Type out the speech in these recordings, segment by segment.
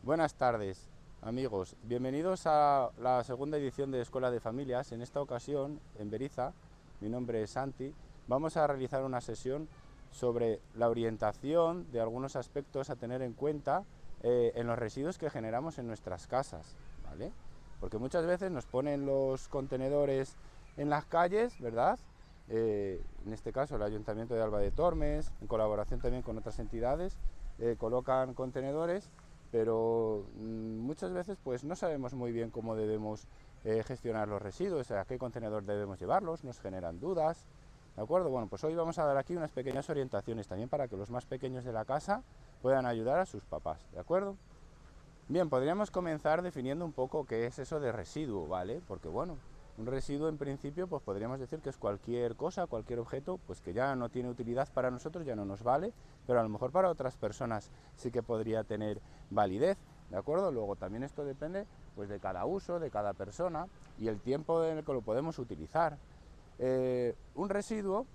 Buenas tardes, amigos. Bienvenidos a la segunda edición de Escuela de Familias. En esta ocasión, en Beriza, mi nombre es Santi, vamos a realizar una sesión sobre la orientación de algunos aspectos a tener en cuenta en los residuos que generamos en nuestras casas, ¿vale? Porque muchas veces nos ponen los contenedores en las calles, ¿verdad? En este caso el Ayuntamiento de Alba de Tormes, en colaboración también con otras entidades, colocan contenedores, pero muchas veces pues no sabemos muy bien cómo debemos gestionar los residuos, a qué contenedor debemos llevarlos, nos generan dudas, ¿de acuerdo? Bueno, pues hoy vamos a dar aquí unas pequeñas orientaciones también para que los más pequeños de la casa puedan ayudar a sus papás, ¿de acuerdo? Bien, podríamos comenzar definiendo un poco qué es eso de residuo, ¿vale? Porque bueno, un residuo en principio pues podríamos decir que es cualquier cosa, cualquier objeto pues que ya no tiene utilidad para nosotros, ya no nos vale, pero a lo mejor para otras personas sí que podría tener validez, ¿de acuerdo? Luego también esto depende pues de cada uso, de cada persona y el tiempo en el que lo podemos utilizar. Un residuo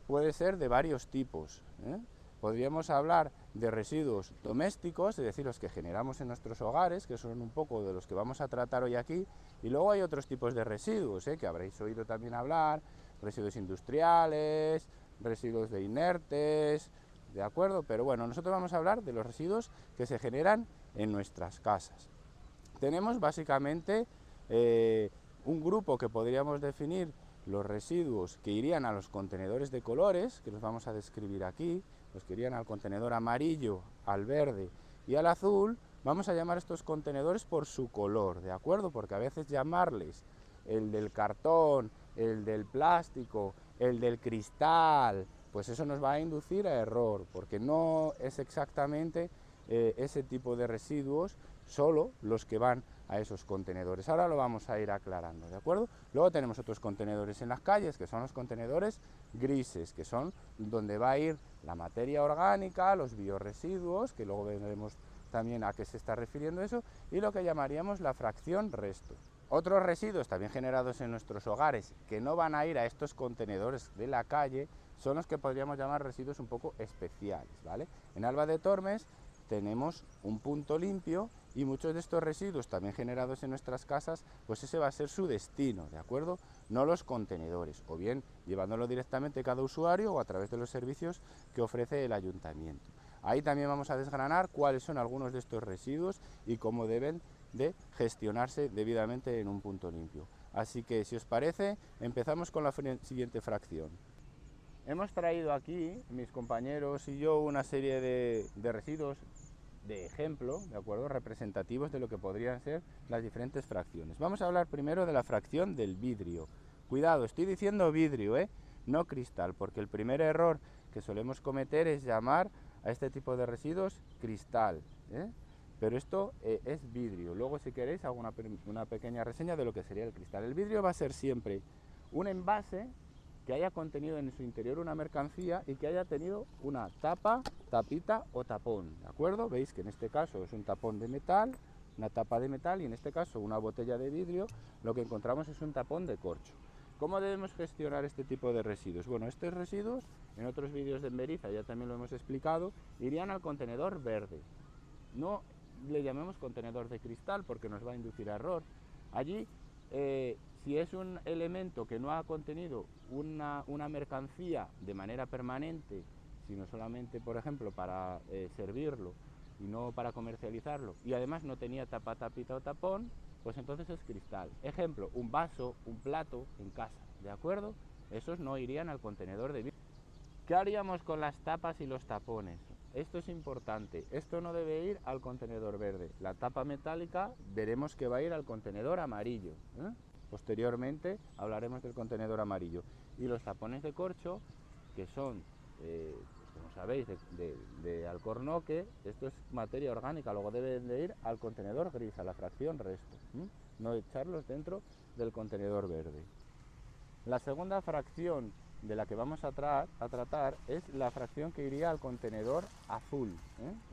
puede ser de varios tipos, ¿eh? Podríamos hablar de residuos domésticos, es decir, los que generamos en nuestros hogares, que son un poco de los que vamos a tratar hoy aquí, y luego hay otros tipos de residuos, que habréis oído también hablar, residuos industriales, residuos de inertes, ¿de acuerdo? Pero bueno, nosotros vamos a hablar de los residuos que se generan en nuestras casas. Tenemos básicamente un grupo que podríamos definir los residuos que irían a los contenedores de colores, que los vamos a describir aquí, los que irían al contenedor amarillo, al verde y al azul. Vamos a llamar estos contenedores por su color, ¿de acuerdo? Porque a veces llamarles el del cartón, el del plástico, el del cristal, pues eso nos va a inducir a error, porque no es exactamente ese tipo de residuos solo los que van a esos contenedores. Ahora lo vamos a ir aclarando, ¿de acuerdo? Luego tenemos otros contenedores en las calles, que son los contenedores grises, que son donde va a ir la materia orgánica, los biorresiduos, que luego veremos también a qué se está refiriendo eso, y lo que llamaríamos la fracción resto. Otros residuos también generados en nuestros hogares que no van a ir a estos contenedores de la calle son los que podríamos llamar residuos un poco especiales, ¿vale? En Alba de Tormes tenemos un punto limpio y muchos de estos residuos también generados en nuestras casas, pues ese va a ser su destino, ¿de acuerdo? No los contenedores, o bien llevándolo directamente cada usuario o a través de los servicios que ofrece el ayuntamiento. Ahí también vamos a desgranar cuáles son algunos de estos residuos y cómo deben de gestionarse debidamente en un punto limpio. Así que, si os parece, empezamos con la siguiente fracción. Hemos traído aquí, mis compañeros y yo, una serie de residuos de ejemplo, ¿de acuerdo? Representativos de lo que podrían ser las diferentes fracciones. Vamos a hablar primero de la fracción del vidrio. Cuidado, estoy diciendo vidrio, no cristal, porque el primer error que solemos cometer es llamar a este tipo de residuos cristal, pero esto es vidrio. Luego, si queréis, hago una pequeña reseña de lo que sería el cristal. El vidrio va a ser siempre un envase que haya contenido en su interior una mercancía y que haya tenido una tapa, tapita o tapón, ¿de acuerdo? Veis que en este caso es un tapón de metal, una tapa de metal, y en este caso una botella de vidrio, lo que encontramos es un tapón de corcho. ¿Cómo debemos gestionar este tipo de residuos? Bueno, estos residuos, en otros vídeos de Beriza ya también lo hemos explicado, irían al contenedor verde. No le llamemos contenedor de cristal porque nos va a inducir a error. Allí, si es un elemento que no ha contenido una mercancía de manera permanente, sino solamente, por ejemplo, para servirlo y no para comercializarlo, y además no tenía tapa, tapita o tapón, pues entonces es cristal. Ejemplo, un vaso, un plato en casa, ¿de acuerdo? Esos no irían al contenedor de vidrio. ¿Qué haríamos con las tapas y los tapones? Esto es importante, esto no debe ir al contenedor verde. La tapa metálica veremos que va a ir al contenedor amarillo, Posteriormente hablaremos del contenedor amarillo. Y los tapones de corcho, que son, como sabéis, de alcornoque, esto es materia orgánica, luego deben de ir al contenedor gris, a la fracción resto, no echarlos dentro del contenedor verde. La segunda fracción de la que vamos a tratar es la fracción que iría al contenedor azul,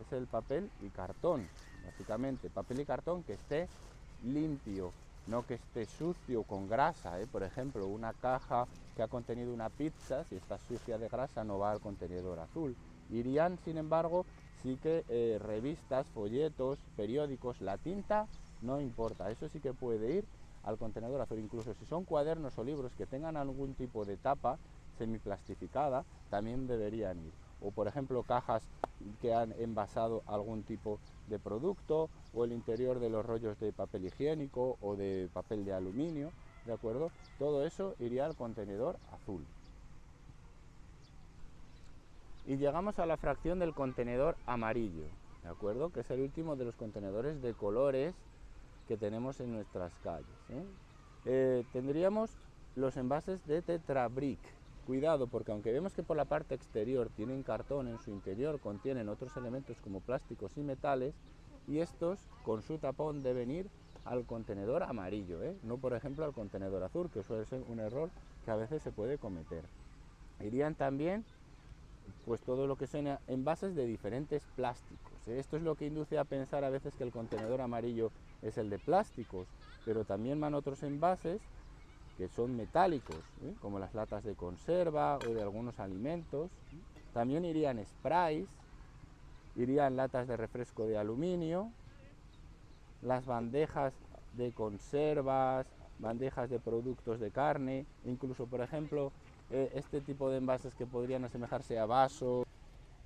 es el papel y cartón, básicamente, papel y cartón que esté limpio, no que esté sucio con grasa, por ejemplo, una caja que ha contenido una pizza, si está sucia de grasa no va al contenedor azul. Irían, sin embargo, sí que revistas, folletos, periódicos, la tinta no importa, eso sí que puede ir al contenedor azul. Incluso si son cuadernos o libros que tengan algún tipo de tapa semiplastificada, también deberían ir. O por ejemplo cajas que han envasado algún tipo de producto, o el interior de los rollos de papel higiénico o de papel de aluminio, ¿de acuerdo? Todo eso iría al contenedor azul. Y llegamos a la fracción del contenedor amarillo, ¿de acuerdo? Que es el último de los contenedores de colores que tenemos en nuestras calles, tendríamos los envases de Tetra Brick. Cuidado, porque aunque vemos que por la parte exterior tienen cartón, en su interior contienen otros elementos como plásticos y metales, y estos con su tapón deben ir al contenedor amarillo, no por ejemplo al contenedor azul, que suele ser un error que a veces se puede cometer. Irían también pues todo lo que son envases de diferentes plásticos. Esto es lo que induce a pensar a veces que el contenedor amarillo es el de plásticos, pero también van otros envases que son metálicos, como las latas de conserva o de algunos alimentos. También irían sprays, irían latas de refresco de aluminio, las bandejas de conservas, bandejas de productos de carne, incluso por ejemplo este tipo de envases que podrían asemejarse a vasos.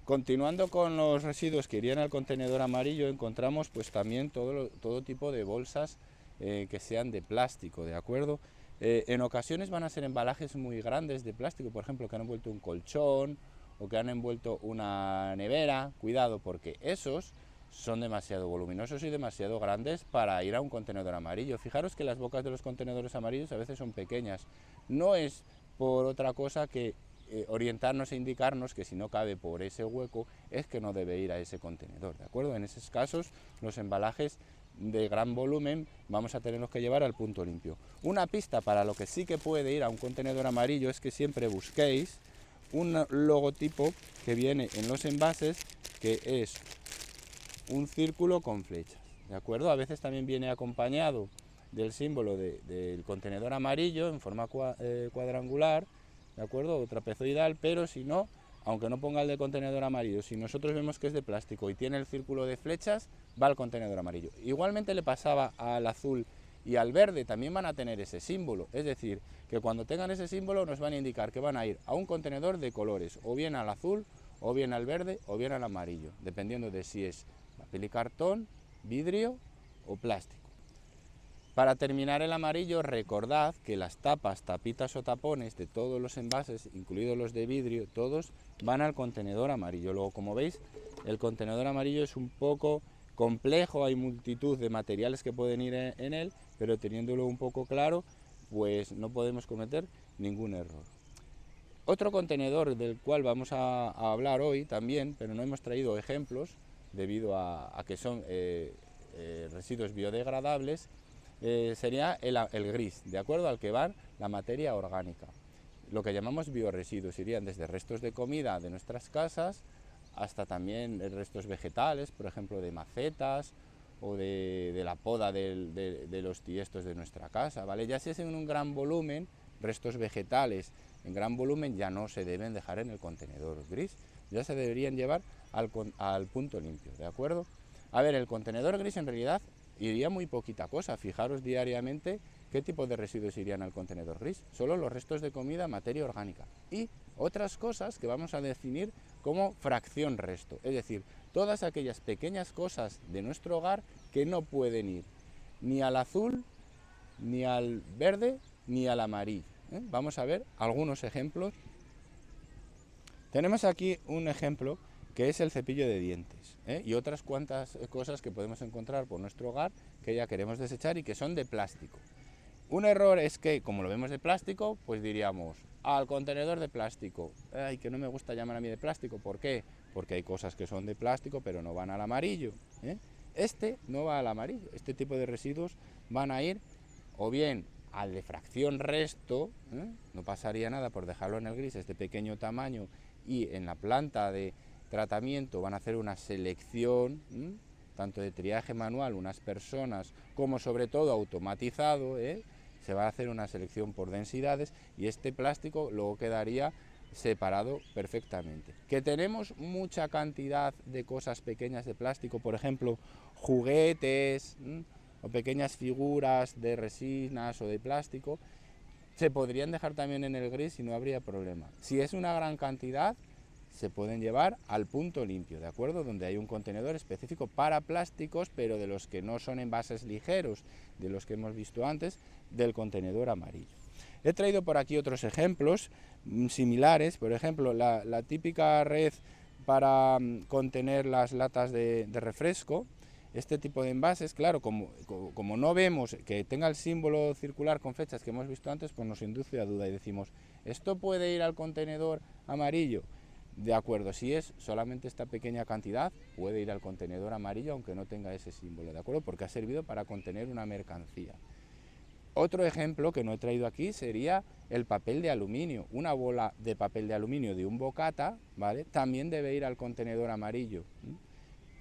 Continuando con los residuos que irían al contenedor amarillo, encontramos pues también todo tipo de bolsas que sean de plástico, ¿de acuerdo? En ocasiones van a ser embalajes muy grandes de plástico, por ejemplo, que han envuelto un colchón o que han envuelto una nevera. Cuidado, porque esos son demasiado voluminosos y demasiado grandes para ir a un contenedor amarillo. Fijaros que las bocas de los contenedores amarillos a veces son pequeñas. No es por otra cosa que orientarnos e indicarnos que si no cabe por ese hueco es que no debe ir a ese contenedor, ¿de acuerdo? En esos casos los embalajes de gran volumen vamos a tenerlos que llevar al punto limpio. Una pista para lo que sí que puede ir a un contenedor amarillo es que siempre busquéis un logotipo que viene en los envases, que es un círculo con flechas, ¿de acuerdo? A veces también viene acompañado del símbolo del contenedor amarillo en forma cuadrangular, ¿de acuerdo? O trapezoidal, pero si no, aunque no ponga el de contenedor amarillo, si nosotros vemos que es de plástico y tiene el círculo de flechas, va al contenedor amarillo. Igualmente le pasaba al azul y al verde, también van a tener ese símbolo, es decir, que cuando tengan ese símbolo nos van a indicar que van a ir a un contenedor de colores, o bien al azul, o bien al verde, o bien al amarillo, dependiendo de si es papel y cartón, vidrio o plástico. Para terminar el amarillo, recordad que las tapas, tapitas o tapones de todos los envases, incluidos los de vidrio, todos van al contenedor amarillo. Luego, como veis, el contenedor amarillo es un poco complejo, hay multitud de materiales que pueden ir en él, pero teniéndolo un poco claro, pues no podemos cometer ningún error. Otro contenedor del cual vamos a hablar hoy también, pero no hemos traído ejemplos debido a que son residuos biodegradables, sería el gris, de acuerdo al que va la materia orgánica. Lo que llamamos bioresiduos irían desde restos de comida de nuestras casas hasta también restos vegetales, por ejemplo de macetas o de la poda de los tiestos de nuestra casa, ¿vale? Ya si es en un gran volumen, restos vegetales en gran volumen ya no se deben dejar en el contenedor gris, ya se deberían llevar al punto limpio, ¿de acuerdo? A ver, el contenedor gris en realidad iría muy poquita cosa. Fijaros diariamente qué tipo de residuos irían al contenedor gris. Solo los restos de comida, materia orgánica y otras cosas que vamos a definir como fracción resto. Es decir, todas aquellas pequeñas cosas de nuestro hogar que no pueden ir ni al azul, ni al verde, ni al amarillo. Vamos a ver algunos ejemplos. Tenemos aquí un ejemplo que es el cepillo de dientes, y otras cuantas cosas que podemos encontrar por nuestro hogar que ya queremos desechar y que son de plástico. Un error es que, como lo vemos de plástico, pues diríamos al contenedor de plástico. Ay, que no me gusta llamar a mí de plástico. ¿Por qué? Porque hay cosas que son de plástico pero no van al amarillo. Este no va al amarillo. Este tipo de residuos van a ir o bien al de fracción resto, no pasaría nada por dejarlo en el gris, es de pequeño tamaño, y en la planta de tratamiento van a hacer una selección, tanto de triaje manual, unas personas, como sobre todo automatizado, se va a hacer una selección por densidades, y este plástico luego quedaría separado perfectamente. Que tenemos mucha cantidad de cosas pequeñas de plástico, por ejemplo, juguetes o pequeñas figuras de resinas o de plástico, se podrían dejar también en el gris y no habría problema. Si es una gran cantidad, se pueden llevar al punto limpio, ¿de acuerdo? Donde hay un contenedor específico para plásticos, pero de los que no son envases ligeros, de los que hemos visto antes, del contenedor amarillo. He traído por aquí otros ejemplos similares, por ejemplo, la típica red para contener las latas de refresco. Este tipo de envases, claro, como no vemos que tenga el símbolo circular con flechas que hemos visto antes, pues nos induce a duda y decimos, ¿esto puede ir al contenedor amarillo? De acuerdo, si es solamente esta pequeña cantidad, puede ir al contenedor amarillo aunque no tenga ese símbolo, ¿de acuerdo? Porque ha servido para contener una mercancía. Otro ejemplo que no he traído aquí sería el papel de aluminio. Una bola de papel de aluminio de un bocata, ¿vale? También debe ir al contenedor amarillo.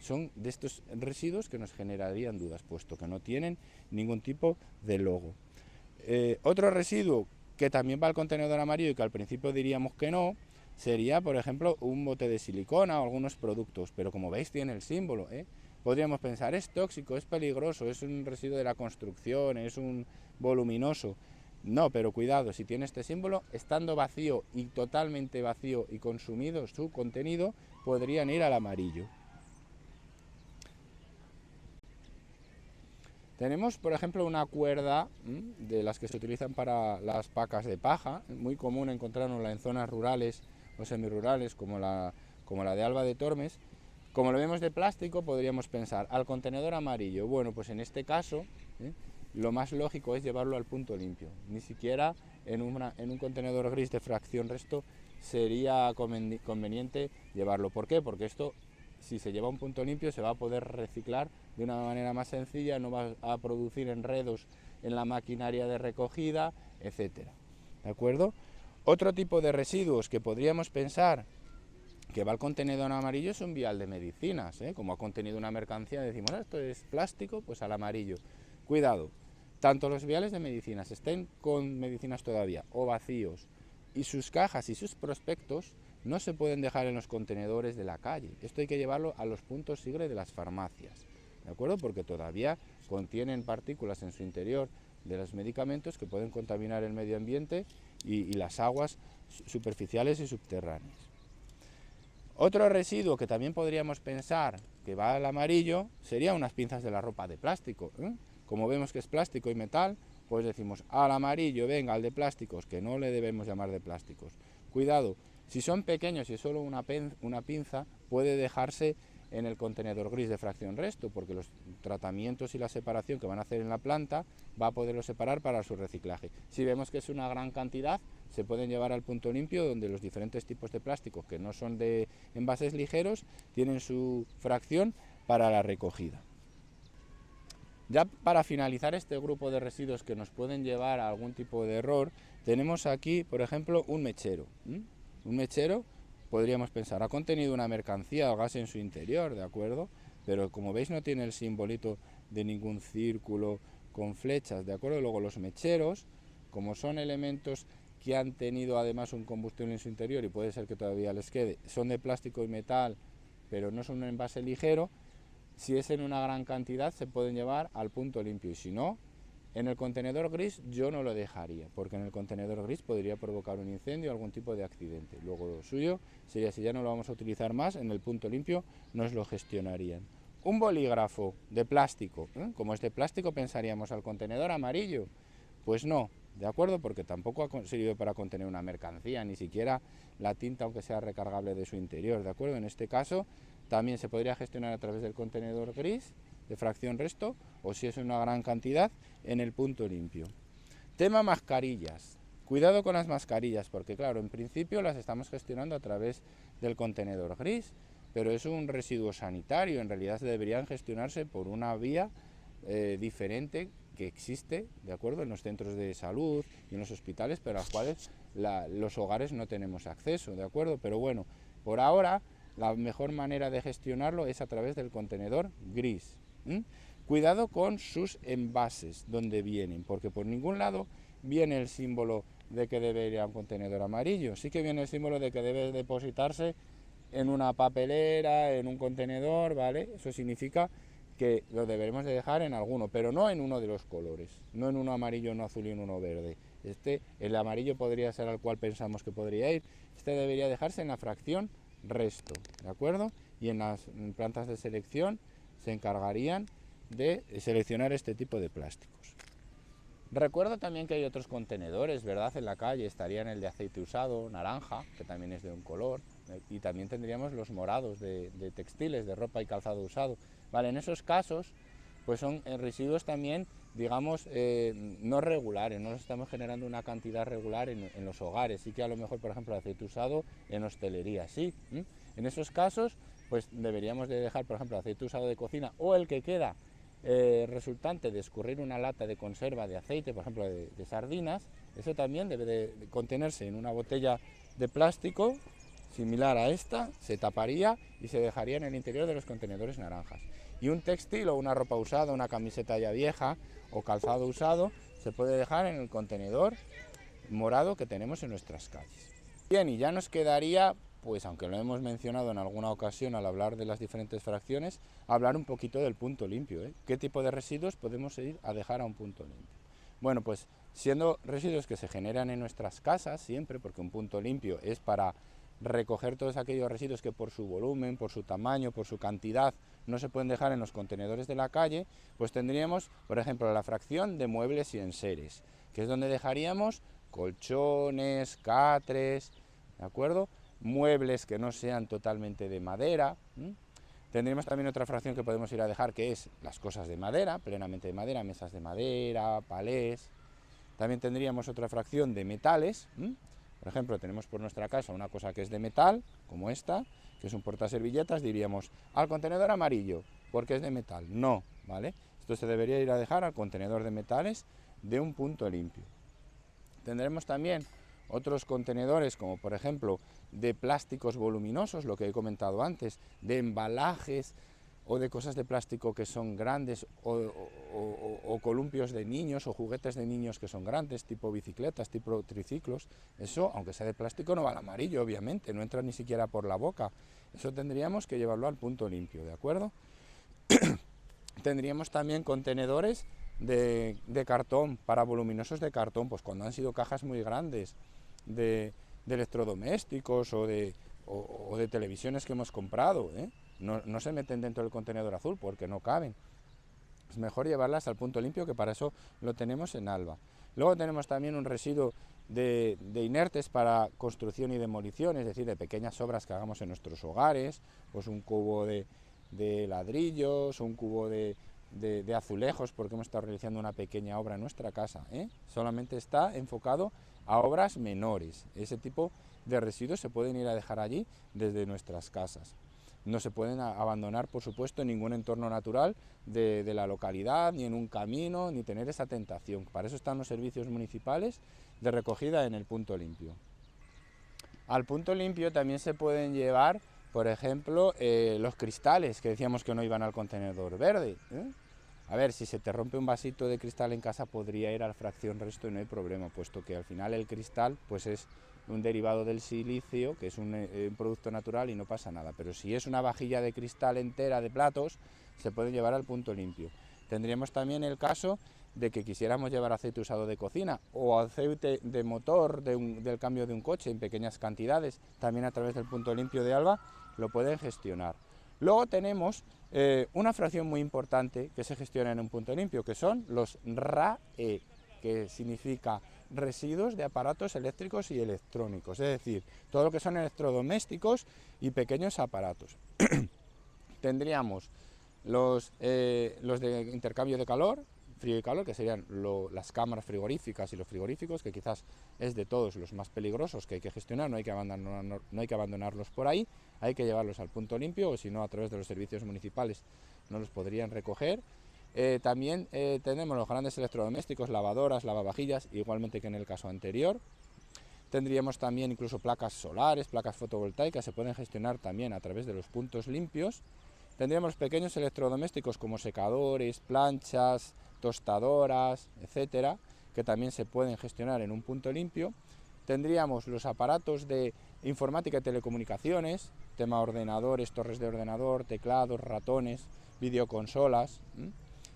Son de estos residuos que nos generarían dudas, puesto que no tienen ningún tipo de logo. Otro residuo que también va al contenedor amarillo y que al principio diríamos que no, sería, por ejemplo, un bote de silicona o algunos productos, pero como veis tiene el símbolo, Podríamos pensar, es tóxico, es peligroso, es un residuo de la construcción, es un voluminoso. No, pero cuidado, si tiene este símbolo, estando vacío y totalmente vacío y consumido su contenido, podrían ir al amarillo. Tenemos, por ejemplo, una cuerda de las que se utilizan para las pacas de paja, muy común encontrarnosla en zonas rurales o semirurales como la de Alba de Tormes. Como lo vemos de plástico, podríamos pensar al contenedor amarillo. Bueno, pues en este caso, lo más lógico es llevarlo al punto limpio. Ni siquiera en un contenedor gris de fracción resto sería conveniente llevarlo. ¿Por qué? Porque esto, si se lleva a un punto limpio, se va a poder reciclar de una manera más sencilla, no va a producir enredos en la maquinaria de recogida, etcétera. ¿De acuerdo? Otro tipo de residuos que podríamos pensar que va al contenedor amarillo es un vial de medicinas, como ha contenido una mercancía, decimos, esto es plástico, pues al amarillo. Cuidado, tanto los viales de medicinas estén con medicinas todavía o vacíos y sus cajas y sus prospectos no se pueden dejar en los contenedores de la calle. Esto hay que llevarlo a los puntos SIGRE de las farmacias, ¿de acuerdo? Porque todavía contienen partículas en su interior de los medicamentos que pueden contaminar el medio ambiente y las aguas superficiales y subterráneas. Otro residuo que también podríamos pensar que va al amarillo sería unas pinzas de la ropa de plástico. Como vemos que es plástico y metal, pues decimos al amarillo, venga, al de plásticos, que no le debemos llamar de plásticos. Cuidado, si son pequeños y es solo una pinza, puede dejarse en el contenedor gris de fracción resto, porque los tratamientos y la separación que van a hacer en la planta va a poderlo separar para su reciclaje. Si vemos que es una gran cantidad, se pueden llevar al punto limpio, donde los diferentes tipos de plásticos que no son de envases ligeros tienen su fracción para la recogida. Ya para finalizar este grupo de residuos que nos pueden llevar a algún tipo de error, tenemos aquí, por ejemplo, un mechero. Un mechero, podríamos pensar, ha contenido una mercancía o gas en su interior, ¿de acuerdo? Pero como veis no tiene el simbolito de ningún círculo con flechas, ¿de acuerdo? Luego los mecheros, como son elementos que han tenido además un combustible en su interior y puede ser que todavía les quede, son de plástico y metal, pero no son un envase ligero. Si es en una gran cantidad se pueden llevar al punto limpio y si no, en el contenedor gris yo no lo dejaría, porque en el contenedor gris podría provocar un incendio o algún tipo de accidente. Luego lo suyo sería, si ya no lo vamos a utilizar más, en el punto limpio nos lo gestionarían. Un bolígrafo de plástico, como es de plástico pensaríamos al contenedor amarillo, pues no, ¿de acuerdo? Porque tampoco ha servido para contener una mercancía, ni siquiera la tinta aunque sea recargable de su interior, ¿de acuerdo? En este caso también se podría gestionar a través del contenedor gris de fracción resto o si es una gran cantidad en el punto limpio. Tema mascarillas. Cuidado con las mascarillas porque claro, en principio las estamos gestionando a través del contenedor gris, pero es un residuo sanitario, en realidad deberían gestionarse por una vía diferente que existe, ¿de acuerdo?, en los centros de salud y en los hospitales, pero a los cuales los hogares no tenemos acceso, ¿de acuerdo? Pero bueno, por ahora la mejor manera de gestionarlo es a través del contenedor gris. Cuidado con sus envases donde vienen, porque por ningún lado viene el símbolo de que debe ir a un contenedor amarillo. Sí que viene el símbolo de que debe depositarse en una papelera, en un contenedor, ¿vale? Eso significa que lo deberemos de dejar en alguno, pero no en uno de los colores, no en uno amarillo, uno azul y en uno verde. El amarillo podría ser al cual pensamos que podría ir. Este debería dejarse en la fracción resto, ¿de acuerdo? Y en las plantas de selección se encargarían de seleccionar este tipo de plásticos. Recuerdo también que hay otros contenedores, ¿verdad? En la calle estarían el de aceite usado, naranja, que también es de un color, y también tendríamos los morados de textiles, de ropa y calzado usado. Vale, en esos casos, pues son residuos también, digamos, no regulares, no los estamos generando una cantidad regular en los hogares. Sí que a lo mejor, por ejemplo, el aceite usado en hostelería, sí. En esos casos, pues deberíamos de dejar, por ejemplo, el aceite usado de cocina o el que queda resultante de escurrir una lata de conserva de aceite, por ejemplo de sardinas, eso también debe de contenerse en una botella de plástico similar a esta, se taparía y se dejaría en el interior de los contenedores naranjas. Y un textil o una ropa usada, una camiseta ya vieja o calzado usado, se puede dejar en el contenedor morado que tenemos en nuestras calles. Bien, y ya nos quedaría, pues aunque lo hemos mencionado en alguna ocasión al hablar de las diferentes fracciones, hablar un poquito del punto limpio, ¿eh? ¿Qué tipo de residuos podemos ir a dejar a un punto limpio? Bueno, pues siendo residuos que se generan en nuestras casas siempre, porque un punto limpio es para recoger todos aquellos residuos que por su volumen, por su tamaño, por su cantidad no se pueden dejar en los contenedores de la calle, pues tendríamos, por ejemplo, la fracción de muebles y enseres, que es donde dejaríamos colchones, catres, ¿de acuerdo? Muebles que no sean totalmente de madera. Tendríamos también otra fracción que podemos ir a dejar, que es las cosas de madera, plenamente de madera, mesas de madera, palés. También tendríamos otra fracción de metales. Por ejemplo, tenemos por nuestra casa una cosa que es de metal, como esta, que es un portaservilletas, diríamos al contenedor amarillo, porque es de metal. No, ¿vale? Esto se debería ir a dejar al contenedor de metales de un punto limpio. Tendremos también otros contenedores, como por ejemplo de plásticos voluminosos, lo que he comentado antes, de embalajes o de cosas de plástico que son grandes o columpios de niños o juguetes de niños que son grandes, tipo bicicletas, tipo triciclos. Eso, aunque sea de plástico, no va al amarillo, obviamente, no entra ni siquiera por la boca. Eso tendríamos que llevarlo al punto limpio, ¿de acuerdo? Tendríamos también contenedores de cartón, para voluminosos de cartón, pues cuando han sido cajas muy grandes de electrodomésticos o de televisiones que hemos comprado, no se meten dentro del contenedor azul porque no caben. Es mejor llevarlas al punto limpio, que para eso lo tenemos en Alba. Luego tenemos también un residuo de inertes para construcción y demolición, es decir, de pequeñas obras que hagamos en nuestros hogares, pues un cubo de ladrillos, un cubo de azulejos, porque hemos estado realizando una pequeña obra en nuestra casa, solamente está enfocado a obras menores. Ese tipo de residuos se pueden ir a dejar allí desde nuestras casas. No se pueden abandonar, por supuesto, en ningún entorno natural de la localidad, ni en un camino, ni tener esa tentación. Para eso están los servicios municipales de recogida en el punto limpio. Al punto limpio también se pueden llevar, por ejemplo, los cristales que decíamos que no iban al contenedor verde. A ver, si se te rompe un vasito de cristal en casa, podría ir a la fracción resto y no hay problema, puesto que al final el cristal pues es un derivado del silicio, que es un producto natural y no pasa nada. Pero si es una vajilla de cristal entera de platos, se puede llevar al punto limpio. Tendríamos también el caso de que quisiéramos llevar aceite usado de cocina o aceite de motor del cambio de un coche en pequeñas cantidades, también a través del punto limpio de Alba lo pueden gestionar. Luego tenemos una fracción muy importante que se gestiona en un punto limpio, que son los RAE, que significa residuos de aparatos eléctricos y electrónicos, es decir, todo lo que son electrodomésticos y pequeños aparatos. Tendríamos los de intercambio de calor, frío y calor, que serían las cámaras frigoríficas y los frigoríficos, que quizás es de todos los más peligrosos que hay que gestionar, no hay que abandonarlos por ahí, hay que llevarlos al punto limpio, o si no, a través de los servicios municipales no los podrían recoger. También tenemos los grandes electrodomésticos, lavadoras, lavavajillas, igualmente que en el caso anterior. Tendríamos también incluso placas solares, placas fotovoltaicas, se pueden gestionar también a través de los puntos limpios. Tendríamos pequeños electrodomésticos como secadores, planchas, tostadoras, etcétera, que también se pueden gestionar en un punto limpio. Tendríamos los aparatos de informática y telecomunicaciones, tema ordenadores, torres de ordenador, teclados, ratones, videoconsolas.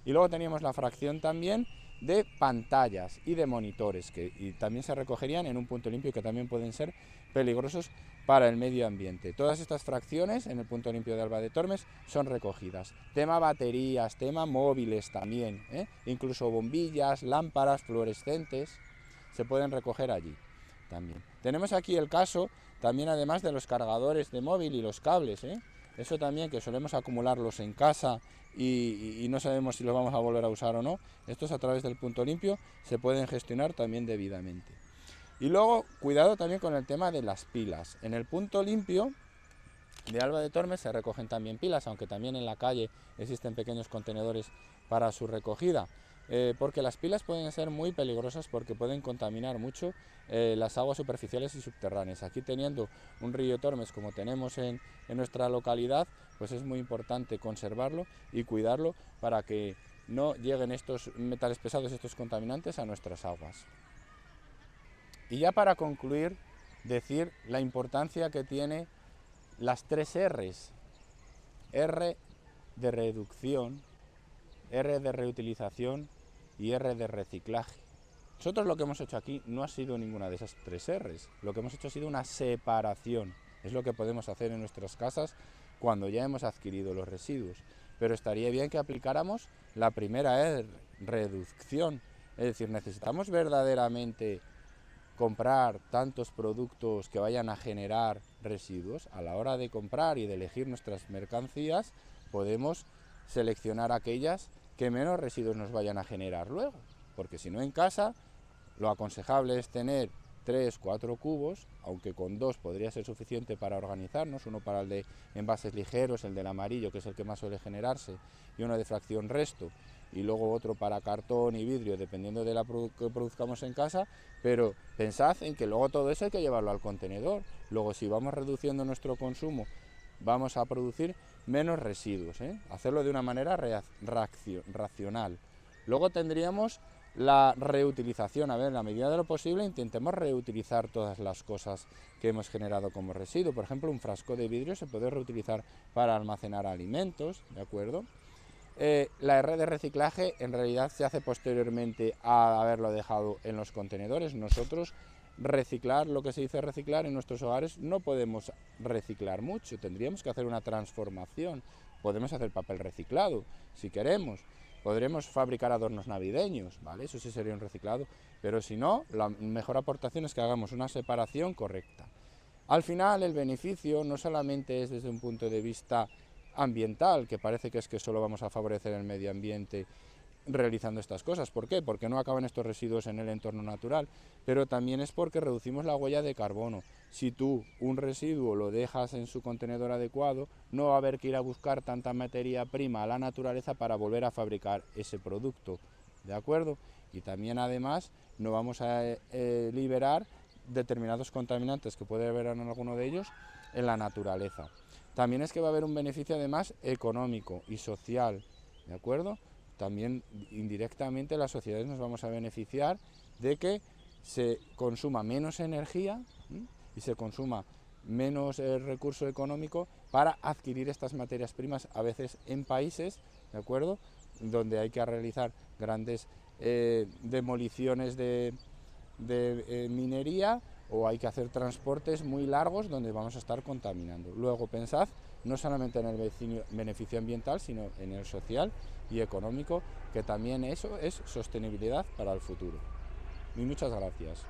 Y luego teníamos la fracción también de pantallas y de monitores, y también se recogerían en un punto limpio, que también pueden ser peligrosos para el medio ambiente. Todas estas fracciones en el punto limpio de Alba de Tormes son recogidas. Tema baterías, tema móviles también, incluso bombillas, lámparas fluorescentes, se pueden recoger allí también. Tenemos aquí el caso también, además de los cargadores de móvil y los cables, eso también, que solemos acumularlos en casa y no sabemos si los vamos a volver a usar o no. Estos, a través del punto limpio, se pueden gestionar también debidamente. Y luego, cuidado también con el tema de las pilas. En el punto limpio de Alba de Tormes se recogen también pilas, aunque también en la calle existen pequeños contenedores para su recogida. Porque las pilas pueden ser muy peligrosas, porque pueden contaminar mucho las aguas superficiales y subterráneas. Aquí, teniendo un río Tormes como tenemos en nuestra localidad, pues es muy importante conservarlo y cuidarlo para que no lleguen estos metales pesados, estos contaminantes, a nuestras aguas. Y ya para concluir, decir la importancia que tiene las 3 R's. R de reducción, R de reutilización y R de reciclaje. Nosotros lo que hemos hecho aquí no ha sido ninguna de esas 3 R's. Lo que hemos hecho ha sido una separación. Es lo que podemos hacer en nuestras casas cuando ya hemos adquirido los residuos. Pero estaría bien que aplicáramos la primera R, reducción. Es decir, necesitamos verdaderamente comprar tantos productos que vayan a generar residuos. A la hora de comprar y de elegir nuestras mercancías, podemos seleccionar aquellas que menos residuos nos vayan a generar luego, porque si no, en casa lo aconsejable es tener 3, 4 cubos, aunque con 2 podría ser suficiente para organizarnos, uno para el de envases ligeros, el del amarillo, que es el que más suele generarse, y uno de fracción resto, y luego otro para cartón y vidrio, dependiendo de la que produzcamos en casa. Pero pensad en que luego todo eso hay que llevarlo al contenedor. Luego, si vamos reduciendo nuestro consumo, vamos a producir menos residuos, hacerlo de una manera racional. Luego tendríamos la reutilización. A ver, en la medida de lo posible, intentemos reutilizar todas las cosas que hemos generado como residuo. Por ejemplo, un frasco de vidrio se puede reutilizar para almacenar alimentos, ¿de acuerdo? La R de reciclaje en realidad se hace posteriormente a haberlo dejado en los contenedores. Nosotros reciclar, lo que se dice reciclar, en nuestros hogares no podemos reciclar mucho, tendríamos que hacer una transformación. Podemos hacer papel reciclado si queremos, podremos fabricar adornos navideños, ¿vale? Eso sí sería un reciclado, pero si no, la mejor aportación es que hagamos una separación correcta. Al final, el beneficio no solamente es desde un punto de vista ambiental, que parece que es que solo vamos a favorecer el medio ambiente realizando estas cosas. ¿Por qué? Porque no acaban estos residuos en el entorno natural, pero también es porque reducimos la huella de carbono. Si tú un residuo lo dejas en su contenedor adecuado, no va a haber que ir a buscar tanta materia prima a la naturaleza para volver a fabricar ese producto, ¿de acuerdo? Y también, además, no vamos a liberar determinados contaminantes que puede haber en alguno de ellos en la naturaleza. También es que va a haber un beneficio, además, económico y social, ¿de acuerdo? También indirectamente las sociedades nos vamos a beneficiar de que se consuma menos energía y se consuma menos recurso económico para adquirir estas materias primas, a veces en países, ¿de acuerdo?, donde hay que realizar grandes demoliciones de minería, o hay que hacer transportes muy largos donde vamos a estar contaminando. Luego, pensad no solamente en el beneficio ambiental, sino en el social y económico, que también eso es sostenibilidad para el futuro. Y muchas gracias.